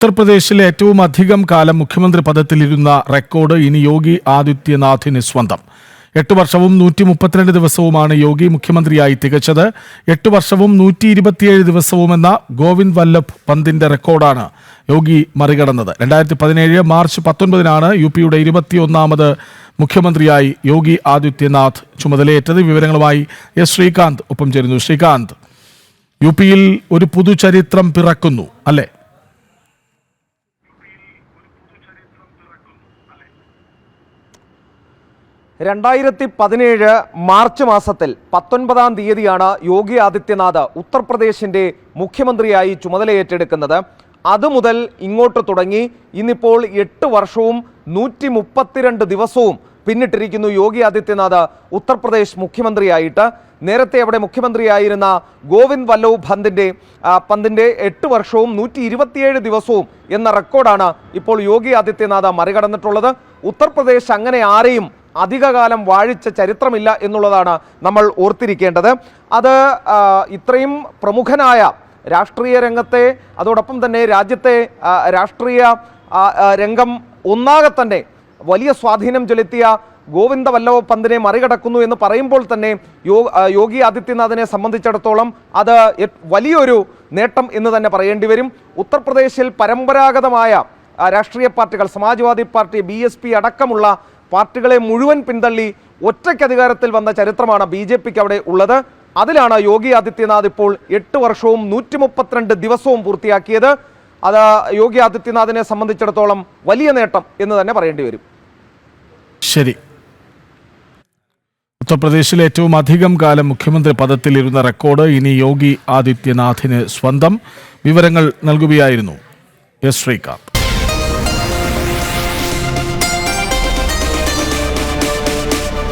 ഉത്തർപ്രദേശിലെ ഏറ്റവും അധികം കാലം മുഖ്യമന്ത്രി പദത്തിലിരുന്ന റെക്കോർഡ് ഇനി യോഗി ആദിത്യനാഥിന് സ്വന്തം. 8 വർഷവും 132 ദിവസവുമാണ് യോഗി മുഖ്യമന്ത്രിയായി തികച്ചത്. 8 വർഷവും 127 ദിവസവുമെന്ന ഗോവിന്ദ് വല്ലഭ് പന്തിന്റെ റെക്കോർഡാണ് യോഗി മറികടന്നത്. 2017 മാർച്ച് 19 യുപിയുടെ 21ാമത് മുഖ്യമന്ത്രിയായി യോഗി ആദിത്യനാഥ് ചുമതലയേറ്റത്. വിവരങ്ങളുമായി എസ് ശ്രീകാന്ത് ഒപ്പം ചേരുന്നു. ശ്രീകാന്ത്, യുപിയിൽ ഒരു പുതുചരിത്രം പിറക്കുന്നു അല്ലേ? 2017 മാർച്ച് മാസത്തിൽ 19-ാം തീയതിയാണ് യോഗി ആദിത്യനാഥ് ഉത്തർപ്രദേശിന്റെ മുഖ്യമന്ത്രിയായി ചുമതലയേറ്റെടുക്കുന്നത്. അതുമുതൽ ഇങ്ങോട്ട് തുടങ്ങി ഇന്നിപ്പോൾ 8 വർഷവും 132 ദിവസവും പിന്നിട്ടിരിക്കുന്നു യോഗി ആദിത്യനാഥ് ഉത്തർപ്രദേശ് മുഖ്യമന്ത്രിയായിട്ട്. നേരത്തെ അവിടെ മുഖ്യമന്ത്രിയായിരുന്ന ഗോവിന്ദ് വല്ലഭ് പന്തിന്റെ 8 വർഷവും 127 ദിവസവും എന്ന റെക്കോർഡാണ് ഇപ്പോൾ യോഗി ആദിത്യനാഥ് മറികടന്നിട്ടുള്ളത്. ഉത്തർപ്രദേശ് അങ്ങനെ ആരെയും അധികകാലം വാഴിച്ച ചരിത്രമില്ല എന്നുള്ളതാണ് നമ്മൾ ഓർത്തിരിക്കേണ്ടത്. അത് ഇത്രയും പ്രമുഖനായ രാഷ്ട്രീയ രംഗത്തെ, അതോടൊപ്പം തന്നെ രാജ്യത്തെ രാഷ്ട്രീയ രംഗം ഒന്നാകെ തന്നെ വലിയ സ്വാധീനം ചെലുത്തിയ ഗോവിന്ദ് വല്ലഭ് പന്തിനെ മറികടക്കുന്നു എന്ന് പറയുമ്പോൾ തന്നെ യോഗി ആദിത്യനാഥിനെ സംബന്ധിച്ചിടത്തോളം അത് വലിയൊരു നേട്ടം എന്ന് തന്നെ പറയേണ്ടി വരും. ഉത്തർപ്രദേശിൽ പരമ്പരാഗതമായ രാഷ്ട്രീയ പാർട്ടികൾ, സമാജ്വാദി പാർട്ടി, BSP അടക്കമുള്ള പാർട്ടികളെ മുഴുവൻ പിന്തള്ളി ഒറ്റയ്ക്ക് അധികാരത്തിൽ വന്ന ചരിത്രമാണ് BJPക്ക് അവിടെ ഉള്ളത്. അതിലാണ് യോഗി ആദിത്യനാഥ് ഇപ്പോൾ 8 വർഷവും 132 ദിവസവും പൂർത്തിയാക്കിയത്. അത് യോഗി ആദിത്യനാഥിനെ സംബന്ധിച്ചിടത്തോളം വലിയ നേട്ടം എന്ന് തന്നെ പറയേണ്ടി വരും. ശരി, ഉത്തർപ്രദേശിലെ ഏറ്റവും അധികം കാലം മുഖ്യമന്ത്രി പദത്തിലിരുന്ന റെക്കോർഡ് ഇനി യോഗി ആദിത്യനാഥിന് സ്വന്തം. വിവരങ്ങൾ നൽകുകയായിരുന്നു എസ് ശ്രീകാന്ത്.